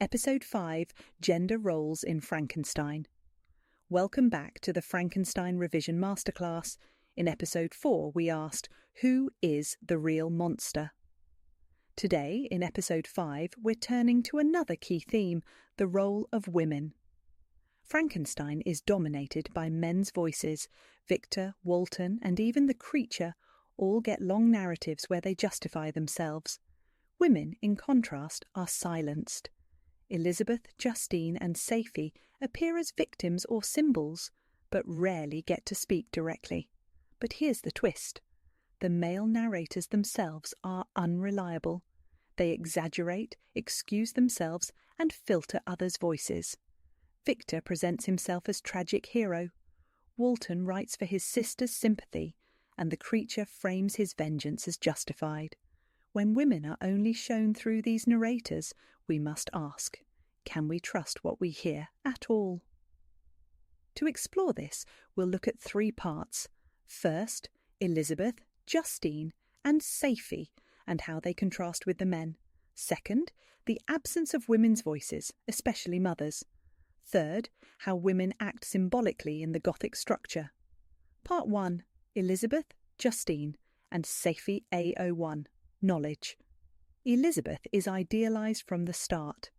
Episode 5, Gender Roles in Frankenstein. Welcome back to the Frankenstein Revision Masterclass. In Episode 4, we asked, who is the real monster? Today, in Episode 5, we're turning to another key theme, the role of women. Frankenstein is dominated by men's voices. Victor, Walton, and even the creature all get long narratives where they justify themselves. Women, in contrast, are silenced. Elizabeth, Justine, and Safie appear as victims or symbols, but rarely get to speak directly. But here's the twist. The male narrators themselves are unreliable. They exaggerate, excuse themselves, and filter others' voices. Victor presents himself as tragic hero. Walton writes for his sister's sympathy, and the creature frames his vengeance as justified. When women are only shown through these narrators, we must ask, can we trust what we hear at all? To explore this, we'll look at 3 parts. First, Elizabeth, Justine, and Safie, and how they contrast with the men. Second, the absence of women's voices, especially mothers. Third, how women act symbolically in the Gothic structure. Part 1, Elizabeth, Justine, and Safie A01. Knowledge. Elizabeth is idealised from the start.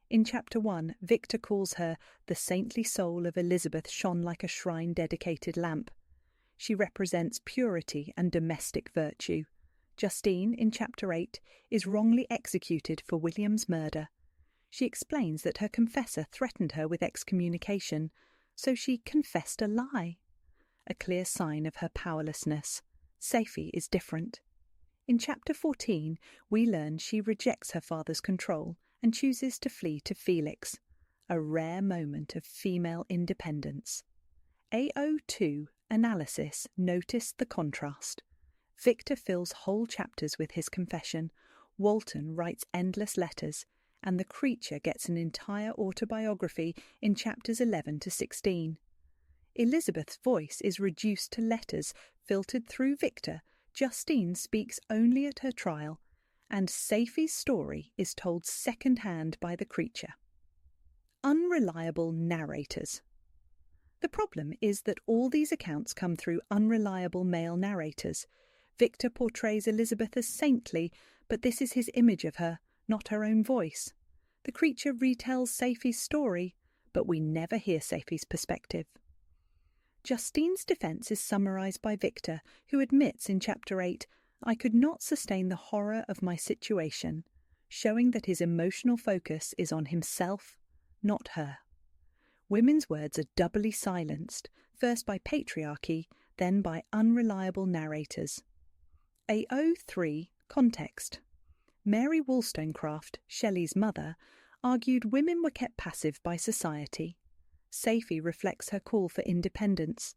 In Chapter 1, Victor calls her the saintly soul of Elizabeth shone like a shrine-dedicated lamp. She represents purity and domestic virtue. Justine, in Chapter 8, is wrongly executed for William's murder. She explains that her confessor threatened her with excommunication, so she confessed a lie. A clear sign of her powerlessness. Safie is different. In Chapter 14, we learn she rejects her father's control and chooses to flee to Felix, a rare moment of female independence. A02, Analysis, noticed the contrast. Victor fills whole chapters with his confession, Walton writes endless letters, and the creature gets an entire autobiography in Chapters 11 to 16. Elizabeth's voice is reduced to letters filtered through Victor. Justine speaks only at her trial, and Safie's story is told second-hand by the creature. Unreliable narrators. The problem is that all these accounts come through unreliable male narrators. Victor portrays Elizabeth as saintly, but this is his image of her, not her own voice. The creature retells Safie's story, but we never hear Safie's perspective. Justine's defence is summarised by Victor, who admits in Chapter 8, I could not sustain the horror of my situation, showing that his emotional focus is on himself, not her. Women's words are doubly silenced, first by patriarchy, then by unreliable narrators. A03, Context. Mary Wollstonecraft, Shelley's mother, argued women were kept passive by society. Safie reflects her call for independence.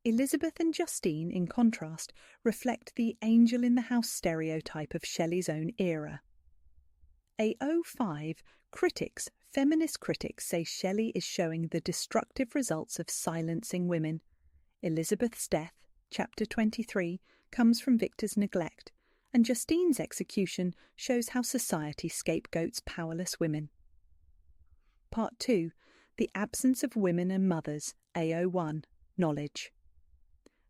Elizabeth and Justine, in contrast, reflect the angel-in-the-house stereotype of Shelley's own era. A05, feminist critics say Shelley is showing the destructive results of silencing women. Elizabeth's death, Chapter 23, comes from Victor's neglect, and Justine's execution shows how society scapegoats powerless women. Part 2, The Absence of Women and Mothers, A01, Knowledge.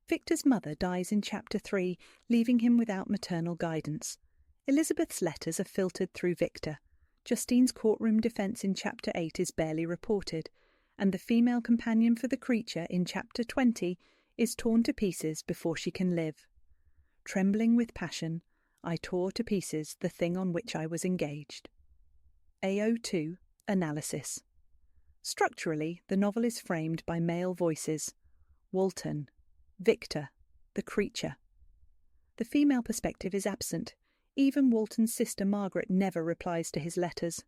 Victor's mother dies in Chapter 3, leaving him without maternal guidance. Elizabeth's letters are filtered through Victor. Justine's courtroom defence in Chapter 8 is barely reported, and the female companion for the creature in Chapter 20 is torn to pieces before she can live. Trembling with passion, I tore to pieces the thing on which I was engaged. A02, Analysis. Structurally, the novel is framed by male voices. Walton, Victor, the creature. The female perspective is absent. Even Walton's sister Margaret never replies to his letters.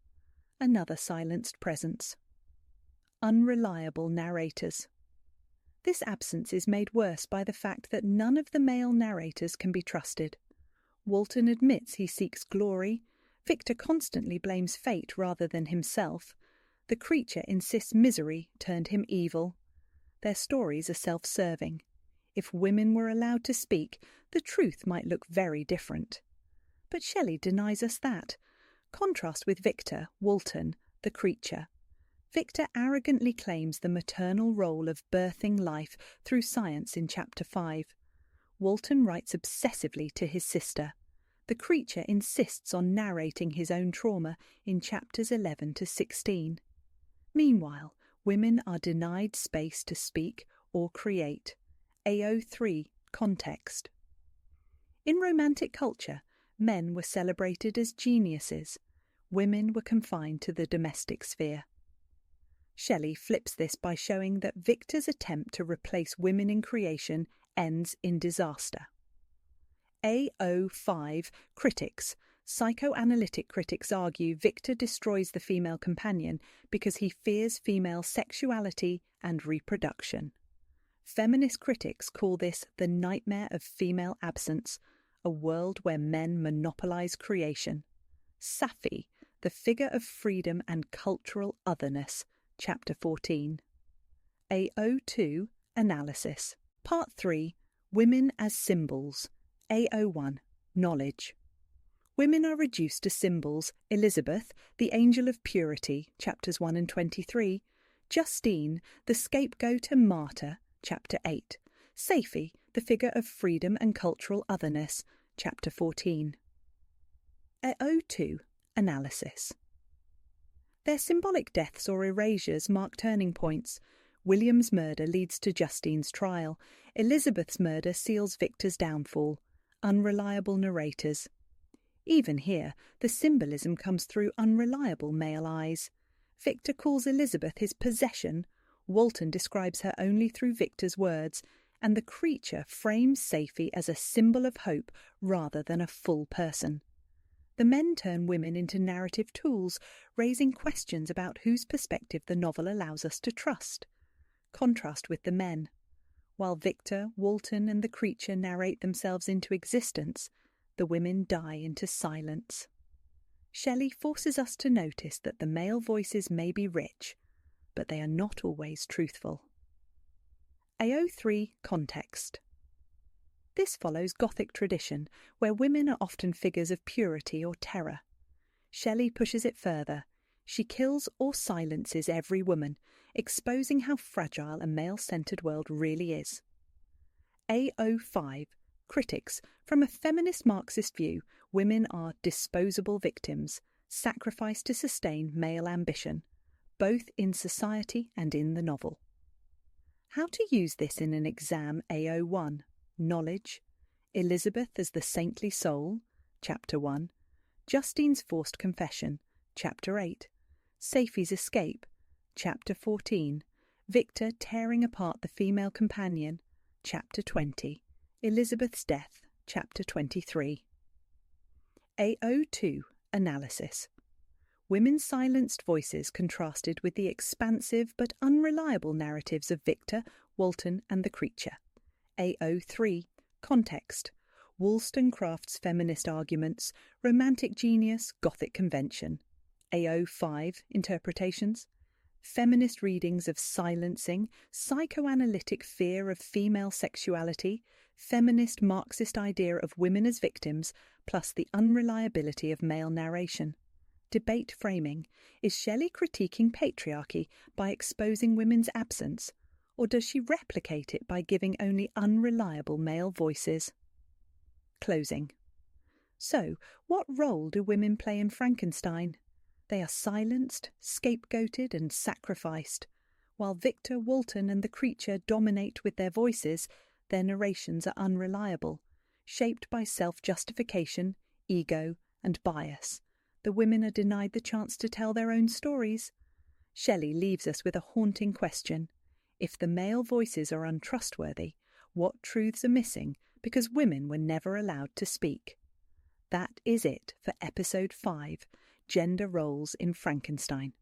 Another silenced presence. Unreliable narrators. This absence is made worse by the fact that none of the male narrators can be trusted. Walton admits he seeks glory. Victor constantly blames fate rather than himself. The creature insists misery turned him evil. Their stories are self-serving. If women were allowed to speak, the truth might look very different. But Shelley denies us that. Contrast with Victor, Walton, The creature. Victor arrogantly claims the maternal role of birthing life through science in Chapter 5. Walton writes obsessively to his sister. The creature insists on narrating his own trauma in Chapters 11 to 16. Meanwhile, women are denied space to speak or create. AO3 Context. In Romantic culture, men were celebrated as geniuses. Women were confined to the domestic sphere. Shelley flips this by showing that Victor's attempt to replace women in creation ends in disaster. AO5 Critics. Psychoanalytic critics argue Victor destroys the female companion because he fears female sexuality and reproduction. Feminist critics call this the nightmare of female absence, a world where men monopolize creation. Safie, the figure of freedom and cultural otherness, Chapter 14. AO2 Analysis. Part 3 Women as Symbols. AO1 Knowledge. Women are reduced to symbols. Elizabeth, the angel of purity, Chapters 1 and 23. Justine, the scapegoat and martyr, Chapter 8. Safie, the figure of freedom and cultural otherness, Chapter 14. AO2 Analysis. Their symbolic deaths or erasures mark turning points. William's murder leads to Justine's trial. Elizabeth's murder seals Victor's downfall. Unreliable narrators. Even here, the symbolism comes through unreliable male eyes. Victor calls Elizabeth his possession. Walton describes her only through Victor's words, and the creature frames Safie as a symbol of hope rather than a full person. The men turn women into narrative tools, raising questions about whose perspective the novel allows us to trust. Contrast with the men. While Victor, Walton and the creature narrate themselves into existence, the women die into silence. Shelley forces us to notice that the male voices may be rich, but they are not always truthful. AO3 Context. This follows Gothic tradition, where women are often figures of purity or terror. Shelley pushes it further. She kills or silences every woman, exposing how fragile a male-centred world really is. AO5 Critics. From a feminist Marxist view, women are disposable victims, sacrificed to sustain male ambition, both in society and in the novel. How to use this in an exam. AO1 Knowledge. Elizabeth as the saintly soul, Chapter 1. Justine's forced confession, Chapter 8. Safie's escape, Chapter 14. Victor tearing apart the female companion, Chapter 20. Elizabeth's death, Chapter 23. AO2 Analysis. Women's silenced voices contrasted with the expansive but unreliable narratives of Victor, Walton and the creature. AO3 Context. Wollstonecraft's feminist arguments, romantic genius, Gothic convention. AO5 Interpretations. Feminist readings of silencing, psychoanalytic fear of female sexuality, feminist Marxist idea of women as victims, plus the unreliability of male narration. Debate framing. Is Shelley critiquing patriarchy by exposing women's absence, or does she replicate it by giving only unreliable male voices? Closing. So, what role do women play in Frankenstein? They are silenced, scapegoated and sacrificed. While Victor, Walton and the creature dominate with their voices, their narrations are unreliable, shaped by self-justification, ego and bias. The women are denied the chance to tell their own stories. Shelley leaves us with a haunting question. If the male voices are untrustworthy, what truths are missing because women were never allowed to speak? That is it for Episode 5, Gender Roles in Frankenstein.